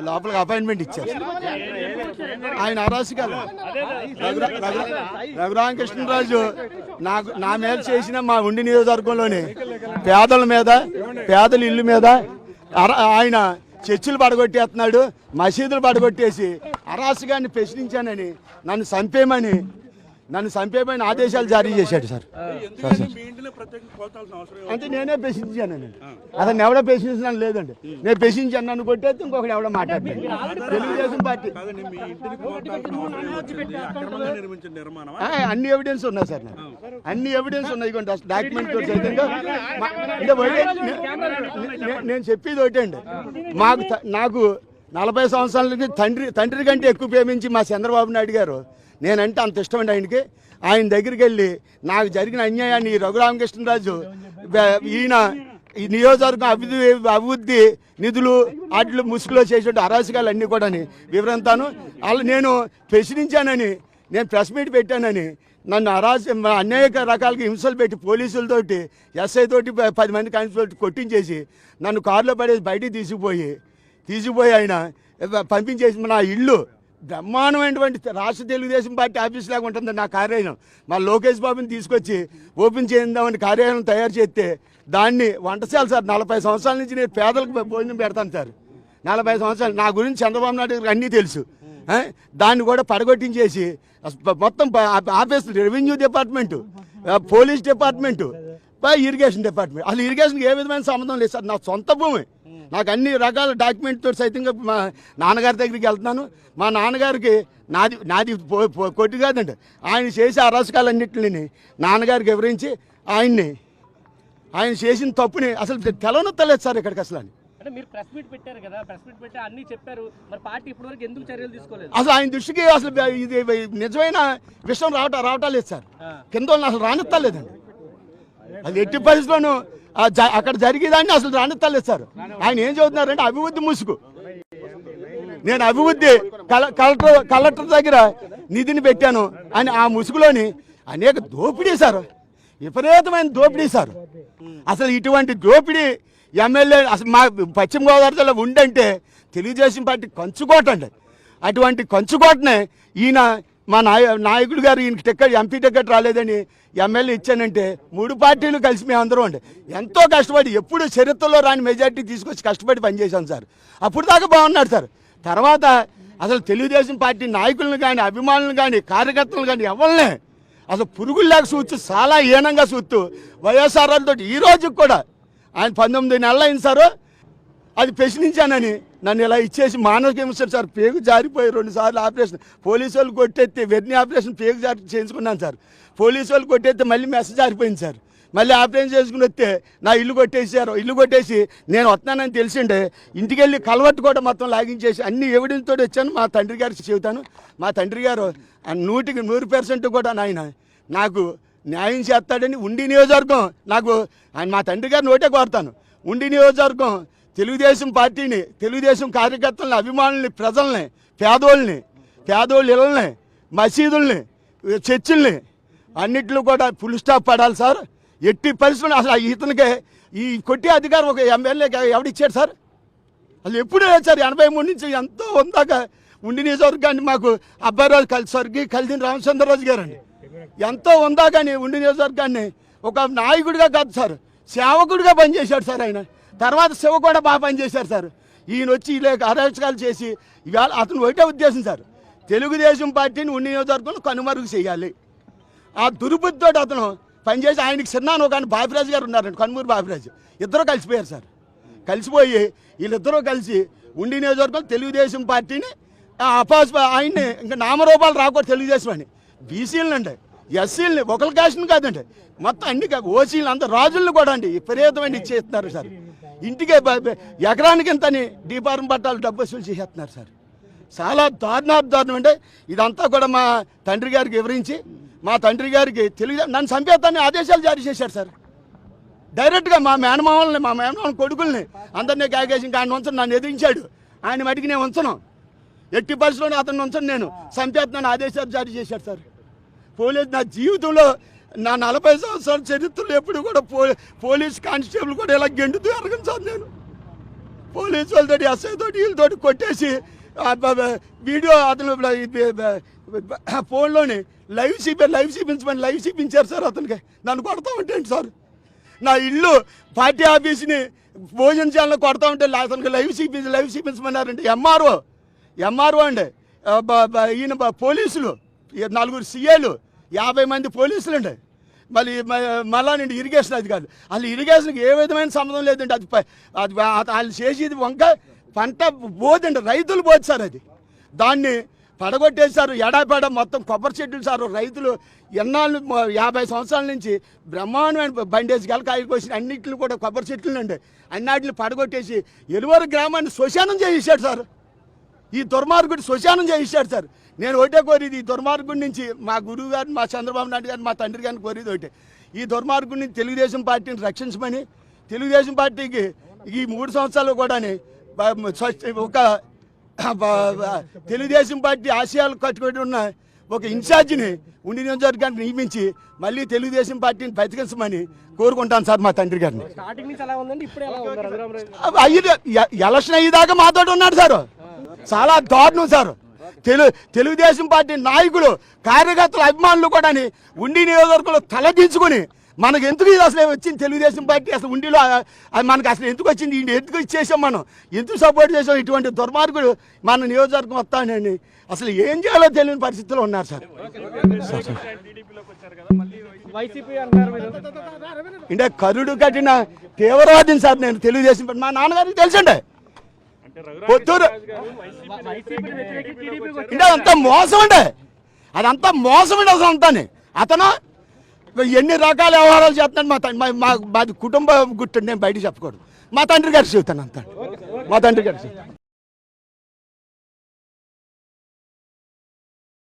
లోపలికి అపాయింట్మెంట్ ఇచ్చారు. ఆయన అరాచకాలు రఘురామకృష్ణరాజు నా మీద చేసిన మా ఉండి నియోజకవర్గంలోని పేదల మీద, పేదల ఇల్లు మీద ఆయన చర్చిలు పడగొట్టేస్తున్నాడు, మసీదులు పడగొట్టేసి అరాచకాన్ని ప్రశ్నించానని నన్ను చంపేమని ఆదేశాలు జారీ చేశాడు సార్. అంటే నేనే ప్రశ్నించానండి, అతను ఎవడో ప్రశ్నించాను లేదండి. నేను ప్రశ్నించాను, నన్ను కొట్టేస్తే ఇంకొకటి ఎవడో మాట్లాడాను. తెలుగుదేశం పార్టీ అన్ని ఎవిడెన్స్ ఉన్నాయి సార్, నాకు అన్ని ఎవిడెన్స్ ఉన్నాయి. డాక్యుమెంట్ సైతంగా నేను చెప్పేది ఒకటే అండి, నాకు 40 సంవత్సరాలకి తండ్రి కంటే ఎక్కువ ప్రేమించి మా చంద్రబాబు నాయుడు గారు నేనంటే అంత ఇష్టమండి ఆయనకి. ఆయన దగ్గరికి వెళ్ళి నాకు జరిగిన అన్యాయాన్ని రఘురామకృష్ణరాజు ఈయన ఈ నియోజకవర్గం అభివృద్ధి నిధులు వాటిలో ముసుగులో చేసే అరాచకాలు అన్నీ కూడా వివరంతాను. అలా నేను ప్రశ్నించానని, నేను ప్రెస్ మీట్ పెట్టానని నన్ను అనేక రకాలుగా హింసలు పెట్టి పోలీసులతోటి, ఎస్ఐ తోటి 10 మంది కానిస్టేబుల్ కొట్టించేసి నన్ను కారులో పడేసి బయటికి తీసుకుపోయి ఆయన పంపించేసి నా ఇల్లు బ్రహ్మాండమైనటువంటి రాష్ట్ర తెలుగుదేశం పార్టీ ఆఫీస్ లాగా ఉంటుంది నా కార్యాలయం. మా లోకేష్ బాబుని తీసుకొచ్చి ఓపెన్ చేద్దామని కార్యాలయం తయారు చేస్తే దాన్ని వంటశాల సార్. 40 సంవత్సరాల నుంచి నేను పేదలకు భోజనం పెడతాను సార్. 40 సంవత్సరాలు నా గురించి చంద్రబాబు నాయుడు గారికి అన్నీ తెలుసు. దాన్ని కూడా పడగొట్టించేసి మొత్తం office, revenue department, police department, irrigation department, అసలు ఇరిగేషన్కి ఏ విధమైన సంబంధం లేదు సార్. నా సొంత భూమి, నాకు అన్ని రకాల డాక్యుమెంట్తో సైతంగా మా నాన్నగారి దగ్గరికి వెళ్తున్నాను. మా నాన్నగారికి నాది కొట్టి కాదండి, ఆయన చేసే అరాచకాలన్నింటినీ నాన్నగారికి వివరించి ఆయన చేసిన తప్పుని అసలు తెలవనొత్తలేదు సార్ ఇక్కడికి అసలు. అంటే మీరు ప్రెస్ మీట్ పెట్టారు కదా, ప్రెస్ మీట్ పెట్టి అన్ని చెప్పారు, మరి పార్టీ ఇప్పటివరకు ఎందుకు చర్యలు తీసుకోలేదు? అసలు ఆయన దృష్టికి అసలు ఇది నిజమైన విషయం రావటాలేదు సార్. కింద అసలు రానిత్తలేదండి. అది ఎట్టి పరిస్థితుల్లోనూ అక్కడ జరిగేదాన్ని అసలు రానిత్తలేదు సార్. ఆయన ఏం చదువుతున్నారంటే అభివృద్ధి ముసుగు. నేను అభివృద్ధి కలెక్టర్ దగ్గర నిధిని పెట్టాను అని ఆ ముసుగులోని అనేక దోపిడీ సార్, విపరీతమైన దోపిడీ సార్. అసలు ఇటువంటి దోపిడీ ఎమ్మెల్యే అసలు మా పశ్చిమ గోదావరి జిల్లా ఉండంటే తెలుగుదేశం పార్టీ కంచుకోట అండి. అటువంటి కంచుకోటనే ఈయన మా నాయకుడు గారు ఈయనకి టికెట్, ఎంపీ టికెట్ రాలేదని ఎమ్మెల్యే ఇచ్చానంటే 3 పార్టీలు కలిసి మేమందరం అండి ఎంతో కష్టపడి, ఎప్పుడు చరిత్రలో రాని మెజార్టీ తీసుకొచ్చి కష్టపడి పనిచేశాం సార్. అప్పుడు దాకా బాగున్నాడు సార్. తర్వాత అసలు తెలుగుదేశం పార్టీ నాయకులను కానీ, అభిమానులను కానీ, కార్యకర్తలను కానీ ఎవరినే అసలు పురుగుల్లాగా చూస్తూ, చాలా హీనంగా చూస్తూ వైఎస్ఆర్ తోటి ఈ రోజుకి కూడా ఆయన 19 నెలలు అయింది సార్. అది ప్రశ్నించానని నన్ను ఇలా ఇచ్చేసి మానసిక హింస సార్. పేగు జారిపోయి 2 సార్లు ఆపరేషన్, పోలీసు వాళ్ళు కొట్టేస్తే వెర్ని ఆపరేషన్ పేగు జారి చేయించుకున్నాను సార్. పోలీసు వాళ్ళు కొట్టేస్తే మళ్ళీ మెసేజ్ జారిపోయింది సార్. మళ్ళీ ఆపరేషన్ చేసుకుని వస్తే నా ఇల్లు కొట్టేసారు. ఇల్లు కొట్టేసి నేను వస్తున్నానని తెలిసిండే ఇంటికి వెళ్ళి కలవట్టు కూడా మొత్తం లాగించేసి అన్ని ఎవిడెన్స్ తోటి వచ్చాను. మా తండ్రి గారికి చెబుతాను, మా తండ్రి గారు 100% కూడా నాకు న్యాయం చేస్తాడని ఉండి నియోజకవర్గం నాకు మా తండ్రి గారిని నోటే కోరుతాను. ఉండి నియోజకవర్గం తెలుగుదేశం పార్టీని, తెలుగుదేశం కార్యకర్తలని, అభిమానుల్ని, ప్రజల్ని, పేదోళ్ళ ఇళ్ళని, మసీదుల్ని, చర్చిల్ని అన్నిట్లో కూడా ఫుల్ స్టాప్ పడాలి సార్. ఎట్టి పరిస్థితులు అసలు ఇతనికి ఈ కొట్టే అధికారం ఒక ఎమ్మెల్యేకి ఎవడిచ్చాడు సార్? అసలు ఎప్పుడు లేదు సార్. 83 నుంచి ఎంతో ఉందాక ఉండి నియోజకవర్గాన్ని మాకు అబ్బాయిరాజు కలిసిన రామచంద్రరాజు గారు అండి ఎంతో ఉందా కానీ ఉండి నియోజకవర్గాన్ని ఒక నాయకుడిగా కాదు సార్, సేవకుడిగా పనిచేశాడు సార్. ఆయన తర్వాత శివ కూడా బాగా పనిచేశారు సార్. ఈయన వచ్చి ఇలా అరాచకాలు చేసి ఇవాళ అతను ఒకటే ఉద్దేశం సార్, తెలుగుదేశం పార్టీని ఉండి నియోజకవర్గంలో కనుమరుగు చేయాలి. ఆ దుర్బుద్ధితో అతను పనిచేసి ఆయనకి చిన్నాను ఒక బాపిరాజు గారు ఉన్నారండి, కనుమూరు బాపిరాజు, ఇద్దరు కలిసిపోయారు సార్. కలిసిపోయి వీళ్ళిద్దరూ కలిసి ఉండి నియోజకవర్గం తెలుగుదేశం పార్టీని ఆయన్ని ఇంకా నామరూపాలు రాకూడదు తెలుగుదేశం అని బీసీలను అండి, ఎస్సీలని, ఒకరి క్యాస్ట్ని కాదండి, మొత్తం అన్ని ఓసీలు అంత రాజులను కూడా అండి విపరీతమైన ఇచ్చేస్తున్నారు సార్. ఇంటికే ఎకరానికి ఇంతని డీపారం పట్టాలు డబ్బు వసూలు చేసేస్తున్నారు సార్. చాలా దారుణం అంటే ఇదంతా కూడా మా తండ్రి గారికి వివరించి, మా తండ్రి గారికి నన్ను చంపేస్తాన్ని ఆదేశాలు జారీ చేశారు సార్. డైరెక్ట్గా మా మేనమామని కొడుకుల్ని అందరినీ కాగేసి ఇంకా ఆయన ఉంచను, నన్ను ఎదిరించాడు. ఆయన మటుకు నేను ఉంచను, ఎట్టి పరిస్థితుల్లో అతను ఉంచను, నేను చంపేస్తున్నాను ఆదేశాలు జారీ చేశారు సార్. పోలీసు నా జీవితంలో నా 40 సంవత్సరాల చరిత్రలో ఎప్పుడు కూడా పోలీస్ కానిస్టేబుల్ కూడా ఇలా గెంటుతూ ఎరగను సార్. నేను పోలీసు వాళ్ళతోటి ఎస్ఐ తోటి వీళ్ళతోటి కొట్టేసి వీడియో అతను ఫోన్లోని లైవ్ చూపించమని లైవ్ చూపించారు సార్ అతనికి. నన్ను కొడతా ఉంటాండి సార్. నా ఇల్లు పార్టీ ఆఫీస్ని భోజనశాలను కొడతా ఉంటే అతనికి లైవ్ చూపించమన్నారండి. ఎంఆర్ఓ అండి, ఈయన పోలీసులు 4 సీఏలు 50 మంది పోలీసులు అండి. మళ్ళా నుండి ఇరిగేషన్ అది కాదు, అసలు ఇరిగేషన్కి ఏ విధమైన సంబంధం లేదండి. అది వాళ్ళు చేసేది వంక పంట పోదండి, రైతులు పోదు సార్. అది దాన్ని పడగొట్టేశారు. ఎడాపెడ మొత్తం కొబ్బరి చెట్లు సార్. రైతులు ఎన్నాళ్ళు 50 సంవత్సరాల నుంచి బ్రహ్మాండమైన బండేసి గలకాయలు కోసిన అన్నింటిని కూడా కొబ్బరి చెట్లు అండి అన్నిటిని పడగొట్టేసి ఎలువరు గ్రామాన్ని శ్మశానం చేయించాడు సార్. ఈ దుర్మార్గుడు శ్మశానం చేయించాడు సార్. నేను ఒకటే కోరేది ఈ దుర్మార్గుడి నుంచి, మా గురువు గారిని, మా చంద్రబాబు నాయుడు గారిని, మా తండ్రి గారిని కోరేది ఒకటే, ఈ దుర్మార్గుడిని తెలుగుదేశం పార్టీని రక్షించమని. తెలుగుదేశం పార్టీకి ఈ 3 సంవత్సరాలు కూడా ఒక తెలుగుదేశం పార్టీ ఆశయాలు కట్టుబడి ఉన్న ఒక ఇన్ఛార్జిని ఉండి నియోజకవర్గాన్ని నియమించి మళ్ళీ తెలుగుదేశం పార్టీని బతికించమని కోరుకుంటాను సార్ మా తండ్రి గారిని. స్టార్టింగ్ నుంచి ఎలా ఉందండి, ఇప్పుడు ఎలా ఉంది రఘురామరాజు? ఎలక్షన్ అయ్యేదాకా మాతో ఉన్నాడు సార్. చాలా దారుణం సార్. తెలుగుదేశం పార్టీ నాయకులు, కార్యకర్తలు, అభిమానులు కూడా ఉండి నియోజకవర్గంలో తలదించుకొని మనకు ఎందుకు ఇది అసలు వచ్చింది తెలుగుదేశం పార్టీ, అసలు ఉండిలో మనకు అసలు ఎందుకు వచ్చింది, ఎందుకు ఇచ్చేసాం, మనం ఎందుకు సపోర్ట్ చేసాం, ఇటువంటి దుర్మార్గుడు మన నియోజకవర్గం వస్తానని అసలు ఏం చేయాలో తెలియని పరిస్థితిలో ఉన్నారు సార్. వైసీపీ అంటారు మీరు? అంటే కరుడు కట్టిన తీవ్రవాదిని సార్ నేను తెలుగుదేశం పార్టీ. మా నాన్నగారికి తెలుసండి. పొత్తూరు అంటే అదంతా మోసం అండి, అదంతా మోసం అండి అసలు అంతానే. అతను ఎన్ని రకాల వ్యవహారాలు చేస్తున్నాడు. మాది కుటుంబ గుట్టు, నేను బయట చెప్పకూడదు. మా తండ్రి గారికి చెబుతాను అంతా, మా తండ్రి గారికి చెబుతాను.